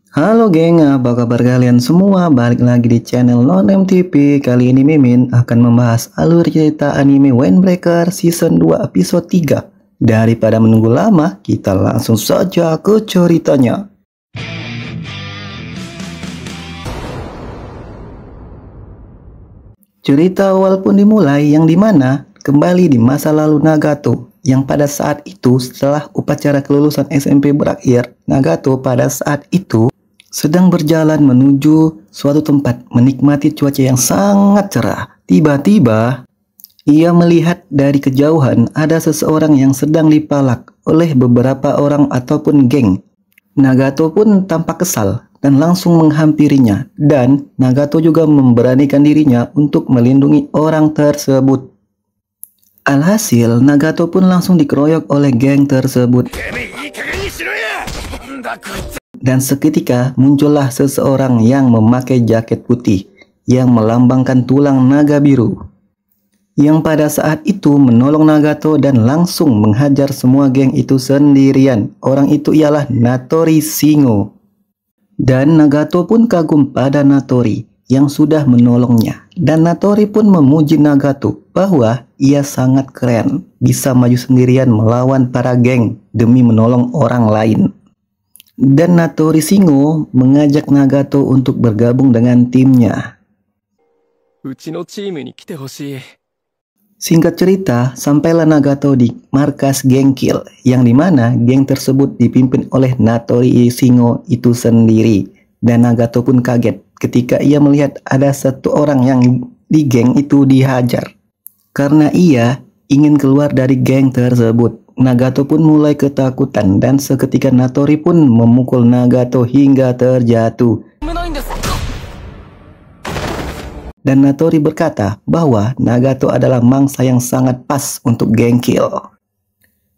Halo geng, apa kabar kalian semua? Balik lagi di channel Nonem TV. Kali ini Mimin akan membahas alur cerita anime Windbreaker Season 2 episode 3. Daripada menunggu lama, kita langsung saja ke ceritanya. Cerita awal pun dimulai yang dimana kembali di masa lalu Nagato, yang pada saat itu setelah upacara kelulusan SMP berakhir, Nagato pada saat itu sedang berjalan menuju suatu tempat menikmati cuaca yang sangat cerah. Tiba-tiba ia melihat dari kejauhan ada seseorang yang sedang dipalak oleh beberapa orang ataupun geng. Nagato pun tampak kesal dan langsung menghampirinya, dan Nagato juga memberanikan dirinya untuk melindungi orang tersebut. Alhasil, Nagato pun langsung dikeroyok oleh geng tersebut. Dan seketika muncullah seseorang yang memakai jaket putih yang melambangkan tulang naga biru, yang pada saat itu menolong Nagato dan langsung menghajar semua geng itu sendirian. Orang itu ialah Natori Shingo. Dan Nagato pun kagum pada Natori yang sudah menolongnya. Dan Natori pun memuji Nagato bahwa ia sangat keren, bisa maju sendirian melawan para geng demi menolong orang lain. Dan Natori Shingo mengajak Nagato untuk bergabung dengan timnya. Singkat cerita, sampailah Nagato di markas geng Kill, yang dimana geng tersebut dipimpin oleh Natori Shingo itu sendiri. Dan Nagato pun kaget ketika ia melihat ada satu orang yang di geng itu dihajar. Karena ia ingin keluar dari geng tersebut, Nagato pun mulai ketakutan dan seketika Natori pun memukul Nagato hingga terjatuh. Dan Natori berkata bahwa Nagato adalah mangsa yang sangat pas untuk geng Kill,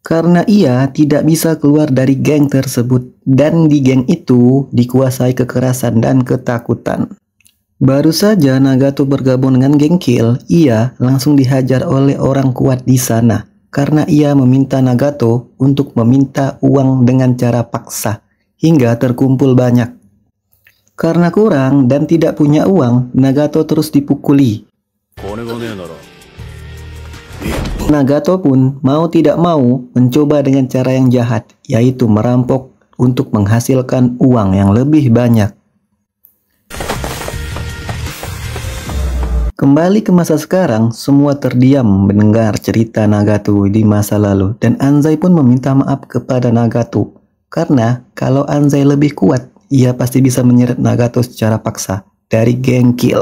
karena ia tidak bisa keluar dari geng tersebut, dan di geng itu dikuasai kekerasan dan ketakutan. Baru saja Nagato bergabung dengan geng Kill, ia langsung dihajar oleh orang kuat di sana karena ia meminta Nagato untuk meminta uang dengan cara paksa hingga terkumpul banyak. Karena kurang dan tidak punya uang, Nagato terus dipukuli. Nagato pun mau tidak mau mencoba dengan cara yang jahat, yaitu merampok untuk menghasilkan uang yang lebih banyak. Kembali ke masa sekarang, semua terdiam mendengar cerita Nagato di masa lalu, dan Anzai pun meminta maaf kepada Nagato karena kalau Anzai lebih kuat, ia pasti bisa menyeret Nagato secara paksa dari geng Kill.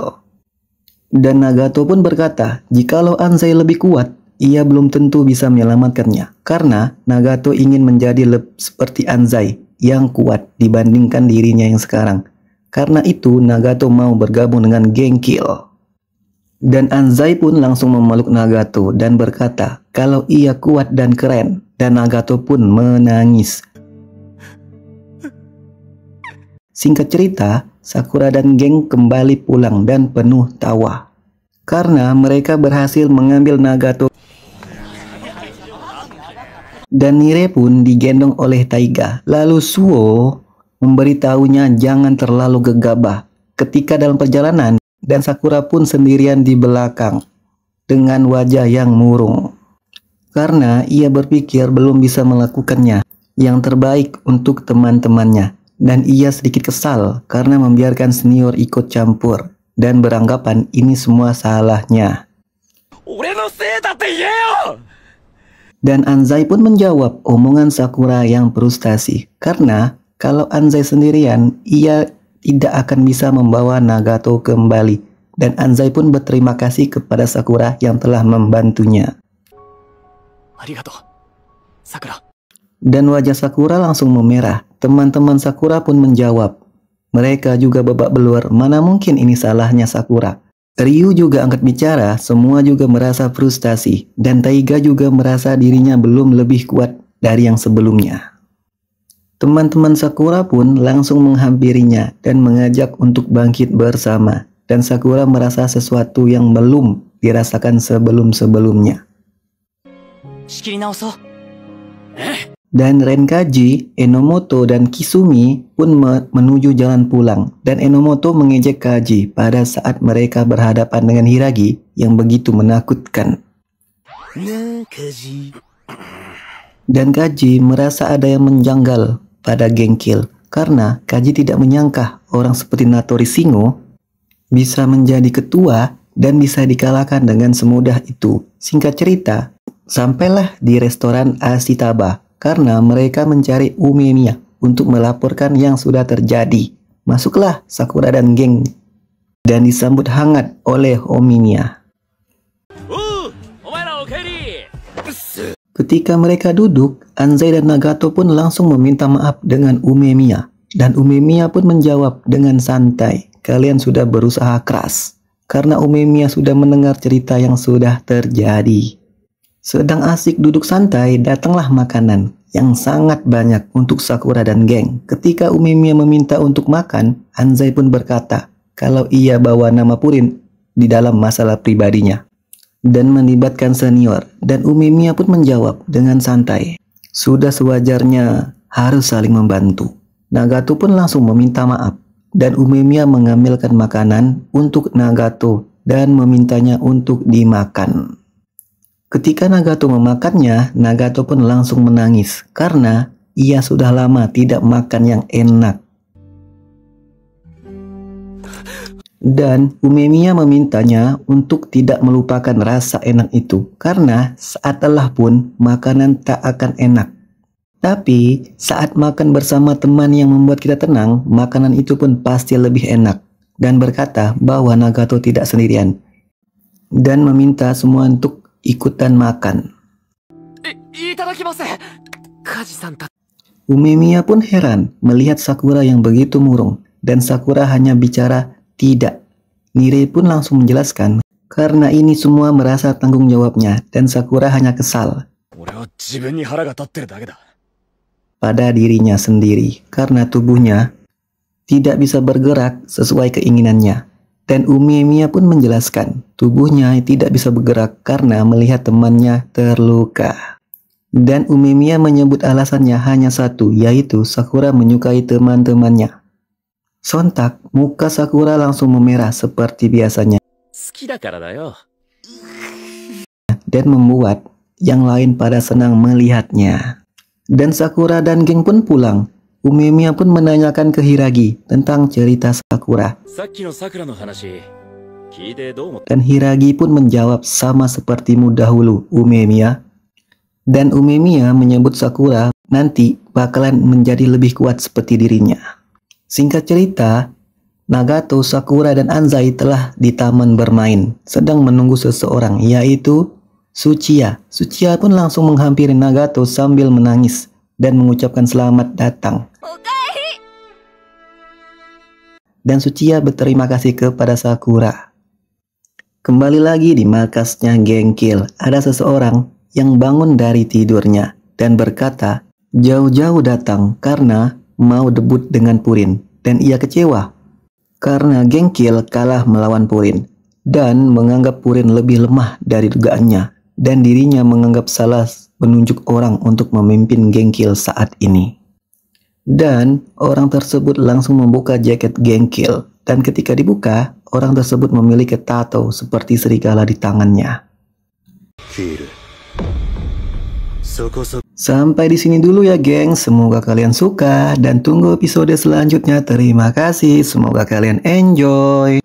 Dan Nagato pun berkata, jikalau Anzai lebih kuat, ia belum tentu bisa menyelamatkannya, karena Nagato ingin menjadi seperti Anzai yang kuat dibandingkan dirinya yang sekarang. Karena itu Nagato mau bergabung dengan geng Kill. Dan Anzai pun langsung memeluk Nagato dan berkata kalau ia kuat dan keren, dan Nagato pun menangis. Singkat cerita, Sakura dan geng kembali pulang dan penuh tawa karena mereka berhasil mengambil Nagato. Dan Nire pun digendong oleh Taiga. Lalu Suo memberitahunya jangan terlalu gegabah ketika dalam perjalanan, dan Sakura pun sendirian di belakang dengan wajah yang murung karena ia berpikir belum bisa melakukannya yang terbaik untuk teman-temannya. Dan ia sedikit kesal karena membiarkan senior ikut campur dan beranggapan ini semua salahnya. Dan Anzai pun menjawab omongan Sakura yang frustasi karena kalau Anzai sendirian, ia tidak akan bisa membawa Nagato kembali. Dan Anzai pun berterima kasih kepada Sakura yang telah membantunya. Dan wajah Sakura langsung memerah. Teman-teman Sakura pun menjawab. Mereka juga babak belur, mana mungkin ini salahnya Sakura. Ryu juga angkat bicara, semua juga merasa frustasi. Dan Taiga juga merasa dirinya belum lebih kuat dari yang sebelumnya. Teman-teman Sakura pun langsung menghampirinya dan mengajak untuk bangkit bersama. Dan Sakura merasa sesuatu yang belum dirasakan sebelum-sebelumnya. Dan Renkaji, Enomoto, dan Kisumi pun menuju jalan pulang. Dan Enomoto mengejek Kaji pada saat mereka berhadapan dengan Hiragi yang begitu menakutkan. Nah, Kaji. Dan Kaji merasa ada yang menjanggal pada Genkill karena Kaji tidak menyangka orang seperti Natori Shingo bisa menjadi ketua dan bisa dikalahkan dengan semudah itu. Singkat cerita, sampailah di restoran Ashitaba karena mereka mencari Umemiya untuk melaporkan yang sudah terjadi. Masuklah Sakura dan geng dan disambut hangat oleh Umemiya. Ketika mereka duduk, Anzai dan Nagato pun langsung meminta maaf dengan Umemiya. Dan Umemiya pun menjawab dengan santai, kalian sudah berusaha keras. Karena Umemiya sudah mendengar cerita yang sudah terjadi. Sedang asik duduk santai, datanglah makanan yang sangat banyak untuk Sakura dan geng. Ketika Umemiya meminta untuk makan, Anzai pun berkata kalau ia bawa nama Purin di dalam masalah pribadinya dan melibatkan senior. Dan Umemiya pun menjawab dengan santai, sudah sewajarnya harus saling membantu. Nagato pun langsung meminta maaf dan Umemiya mengambilkan makanan untuk Nagato dan memintanya untuk dimakan. Ketika Nagato memakannya, Nagato pun langsung menangis karena ia sudah lama tidak makan yang enak. Dan Umemiya memintanya untuk tidak melupakan rasa enak itu karena saat lelah pun makanan tak akan enak. Tapi saat makan bersama teman yang membuat kita tenang, makanan itu pun pasti lebih enak. Dan berkata bahwa Nagato tidak sendirian dan meminta semua untuk ikutan makan. Umemiya pun heran melihat Sakura yang begitu murung dan Sakura hanya bicara tidak. Nirei pun langsung menjelaskan karena ini semua merasa tanggung jawabnya dan Sakura hanya kesal pada dirinya sendiri karena tubuhnya tidak bisa bergerak sesuai keinginannya. Dan Umemiya pun menjelaskan tubuhnya tidak bisa bergerak karena melihat temannya terluka. Dan Umemiya menyebut alasannya hanya satu, yaitu Sakura menyukai teman-temannya. Sontak, muka Sakura langsung memerah seperti biasanya dan membuat yang lain pada senang melihatnya. Dan Sakura dan geng pun pulang. Umemiya pun menanyakan ke Hiragi tentang cerita Sakura. Dan Hiragi pun menjawab sama sepertimu dahulu, Umemiya. Dan Umemiya menyebut Sakura nanti bakalan menjadi lebih kuat seperti dirinya. Singkat cerita, Nagato, Sakura, dan Anzai telah di taman bermain, sedang menunggu seseorang, yaitu Tsuchiya. Tsuchiya pun langsung menghampiri Nagato sambil menangis dan mengucapkan selamat datang. Dan Tsuchiya berterima kasih kepada Sakura. Kembali lagi di markasnya Genkill, ada seseorang yang bangun dari tidurnya dan berkata jauh-jauh datang karena mau debut dengan Purin. Dan ia kecewa karena Genkill kalah melawan Purin dan menganggap Purin lebih lemah dari dugaannya. Dan dirinya menganggap salah menunjuk orang untuk memimpin Genkill saat ini. Dan orang tersebut langsung membuka jaket Genkill. Dan ketika dibuka, orang tersebut memiliki tato seperti serigala di tangannya. Sampai di sini dulu ya geng, semoga kalian suka dan tunggu episode selanjutnya. Terima kasih, semoga kalian enjoy.